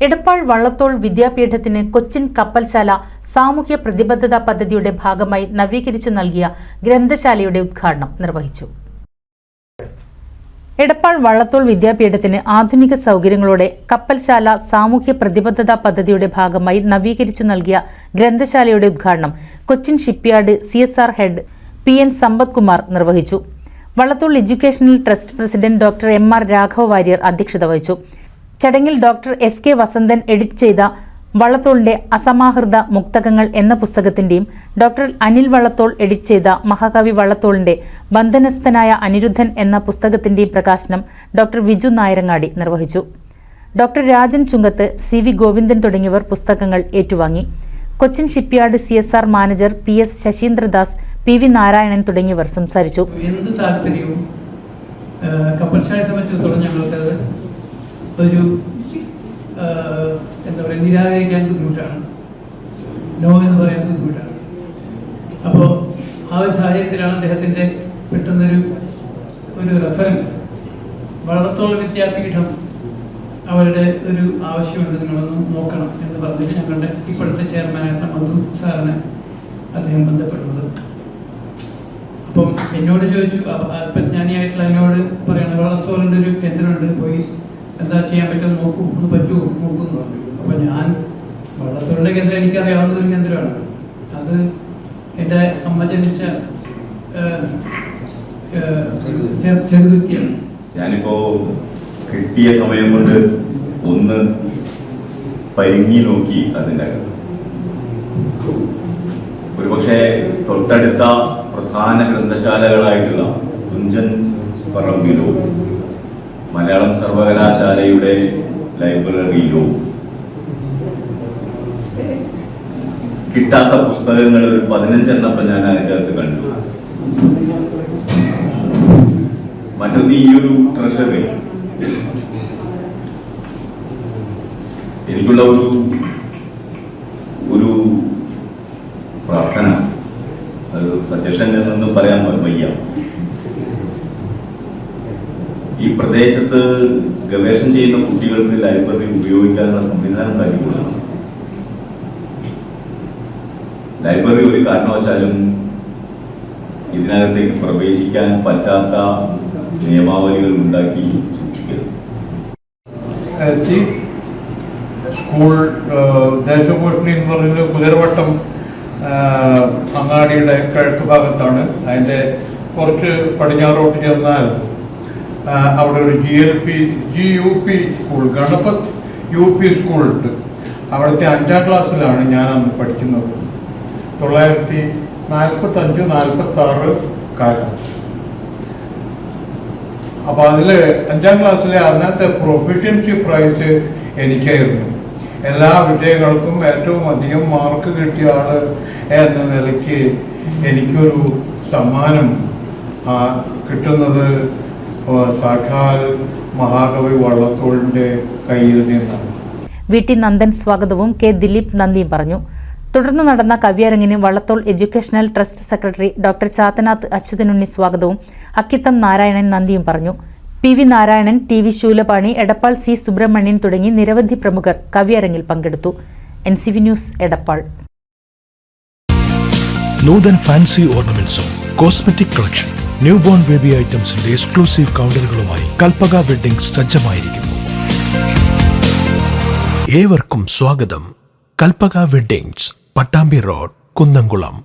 എടപ്പാൾ വള്ളത്തോൾ വിദ്യാപീഠത്തിന് കൊച്ചിൻ കപ്പൽശാല സാമൂഹ്യ പ്രതിബദ്ധതാ പദ്ധതിയുടെ ഭാഗമായി നവീകരിച്ചു നൽകിയ ഗ്രന്ഥശാലയുടെ ഉദ്ഘാടനം നിർവഹിച്ചു. എടപ്പാൾ വള്ളത്തോൾ വിദ്യാപീഠത്തിന് ആധുനിക സൗകര്യങ്ങളോടെ കപ്പൽശാല സാമൂഹ്യ പ്രതിബദ്ധതാ പദ്ധതിയുടെ ഭാഗമായി നവീകരിച്ചു നൽകിയ ഗ്രന്ഥശാലയുടെ ഉദ്ഘാടനം Cochin shipyard CSR head PN സമ്പത് കുമാർ നിർവഹിച്ചു. Vallathol educational trust president doctor MR Raghava Warrier അധ്യക്ഷത വഹിച്ചു. ചടങ്ങിൽ ഡോക്ടർ SK വസന്തൻ എഡിറ്റ് ചെയ്ത വള്ളത്തോളിന്റെ അസമാഹൃത മുക്തകങ്ങൾ എന്ന പുസ്തകത്തിന്റെയും ഡോക്ടർ അനിൽ വള്ളത്തോൾ എഡിറ്റ് ചെയ്ത മഹാകവി വള്ളത്തോളിന്റെ ബന്ധനസ്ഥനായ അനിരുദ്ധൻ എന്ന പുസ്തകത്തിന്റെയും പ്രകാശനം ഡോക്ടർ വിജു നായരങ്ങാടി നിർവഹിച്ചു. ഡോക്ടർ രാജൻ ചുങ്കത്ത്, CV ഗോവിന്ദൻ തുടങ്ങിയവർ പുസ്തകങ്ങൾ ഏറ്റുവാങ്ങി. Cochin shipyard CSR manager PS ശശീന്ദ്രദാസ്, PV Narayanan തുടങ്ങിയവർ സംസാരിച്ചു. ഒരു എന്താ പറയുക, നിരാകരിക്കാൻ ബുദ്ധിമുട്ടാണ്, നോ എന്ന് പറയാൻ ബുദ്ധിമുട്ടാണ്. അപ്പോൾ ആ ഒരു സാഹചര്യത്തിലാണ് അദ്ദേഹത്തിൻ്റെ പെട്ടെന്നൊരു റെഫറൻസ് വള്ളത്തോൾ വിദ്യാപീഠം അവരുടെ ഒരു ആവശ്യമുണ്ട്, നിങ്ങളൊന്ന് നോക്കണം എന്ന് പറഞ്ഞിട്ട് ഞങ്ങളുടെ ഇപ്പോഴത്തെ ചെയർമാനായിട്ടുള്ള മധു സാറിനെ അദ്ദേഹം ബന്ധപ്പെടുന്നത്. അപ്പം എന്നോട് ചോദിച്ചു, ജ്ഞാനിയായിട്ടുള്ള എന്നോട് പറയണം, വള്ളത്തോളിൻ്റെ ഒരു കേന്ദ്രമുണ്ട്, പോയി എന്താ ചെയ്യാൻ പറ്റുമെന്ന് നോക്കൂ, ഒന്ന് പറ്റുമോ നോക്കുമെന്ന് പറഞ്ഞു. അപ്പോൾ ഞാൻ വള്ളത്തോളിൻ്റെ കേന്ദ്രം എനിക്കറിയാവുന്ന ഒരു കേന്ദ്രമാണ്, അത് എൻ്റെ അമ്മ ജനിച്ച ചെറുതുരുത്തിയാണ്. ഞാനിപ്പോ കിട്ടിയ സമയം കൊണ്ട് ഒന്ന് പരിങ്ങി നോക്കി അതിൻ്റെ അകത്ത്. ഒരുപക്ഷെ തൊട്ടടുത്ത പ്രധാന ഗ്രന്ഥശാലകളായിട്ടുള്ള തുഞ്ചൻ പറമ്പിലോ മലയാളം സർവകലാശാലയുടെ ലൈബ്രറിയിലോ കിട്ടാത്ത പുസ്തകങ്ങൾ ഒരു 15 എണ്ണപ്പം ഞാൻ അതിനകത്ത് കണ്ടു. മറ്റൊന്ന് ഈ ഒരു ട്രഷറി എനിക്കുള്ള ഒരു പ്രാർത്ഥന, അത് സജഷൻ എന്നൊന്നും പറയാൻ വയ്യ. ഈ പ്രദേശത്ത് ഗവേഷണം ചെയ്യുന്ന കുട്ടികൾക്ക് ലൈബ്രറി ഉപയോഗിക്കാനുള്ള സംവിധാനം കാര്യങ്ങളാണ്. ലൈബ്രറി ഒരു കാരണവശാലും ഇതിനകത്തേക്ക് പ്രവേശിക്കാൻ പറ്റാത്ത നിയമാവലികൾ ഉണ്ടാക്കി സൂക്ഷിക്കരുത്. സ്കൂൾ ദേശഭൂഷണി എന്ന് പറയുന്നത് കുതിരവട്ടം അങ്ങാടിയുടെ കിഴക്ക് ഭാഗത്താണ്. അതിൻ്റെ കുറച്ച് പടിഞ്ഞാറോട്ട് ചെന്നാൽ അവിടെ ഒരു GUP സ്കൂൾ, ഗണപത് UP സ്കൂളുണ്ട്. അവിടുത്തെ 5ാം ക്ലാസ്സിലാണ് ഞാൻ അന്ന് പഠിക്കുന്നത്. 1945-46 കാലം. അപ്പോൾ അതിൽ 5ാം ക്ലാസ്സിലെ അന്നത്തെ പ്രൊഫിഷ്യൻസി പ്രൈസ് എനിക്കായിരുന്നു. എല്ലാ വിഷയങ്ങൾക്കും ഏറ്റവും അധികം മാർക്ക് കിട്ടിയ ആൾ എന്ന നിലയ്ക്ക് എനിക്കൊരു സമ്മാനം കിട്ടുന്നത് സാക്ഷാൽ മഹാകവി വള്ളത്തോളിന്റെ കയ്യിൽ നിന്നാണ്. VT നന്ദൻ സ്വാഗതവും K ദിലീപ് നന്ദിയും പറഞ്ഞു. തുടർന്ന് നടന്ന കവിയരങ്ങിന് Vallathol educational trust secretary doctor Chathanath Achuthanunni സ്വാഗതവും അക്കിത്തം നാരായണൻ നന്ദിയും പറഞ്ഞു. PV Narayanan, TV Shoolapani, Edappal C Subramanian തുടങ്ങി നിരവധി പ്രമുഖർ കവിയരങ്ങിൽ പങ്കെടുത്തു. NCV news, Edappal. Nuthan fancy ഓർണമെന്റ്സും cosmetic collection, new born baby ഐറ്റംസിന്റെ എക്സ്ക്ലൂസീവ് കൗണ്ടറുകളുമായി കൽപ്പക വെഡ്ഡിംഗ്സ് സജ്ജമായിരിക്കുന്നു. ഏവർക്കും സ്വാഗതം. Kalpaka weddings, Pattambi road, Kunnamkulam.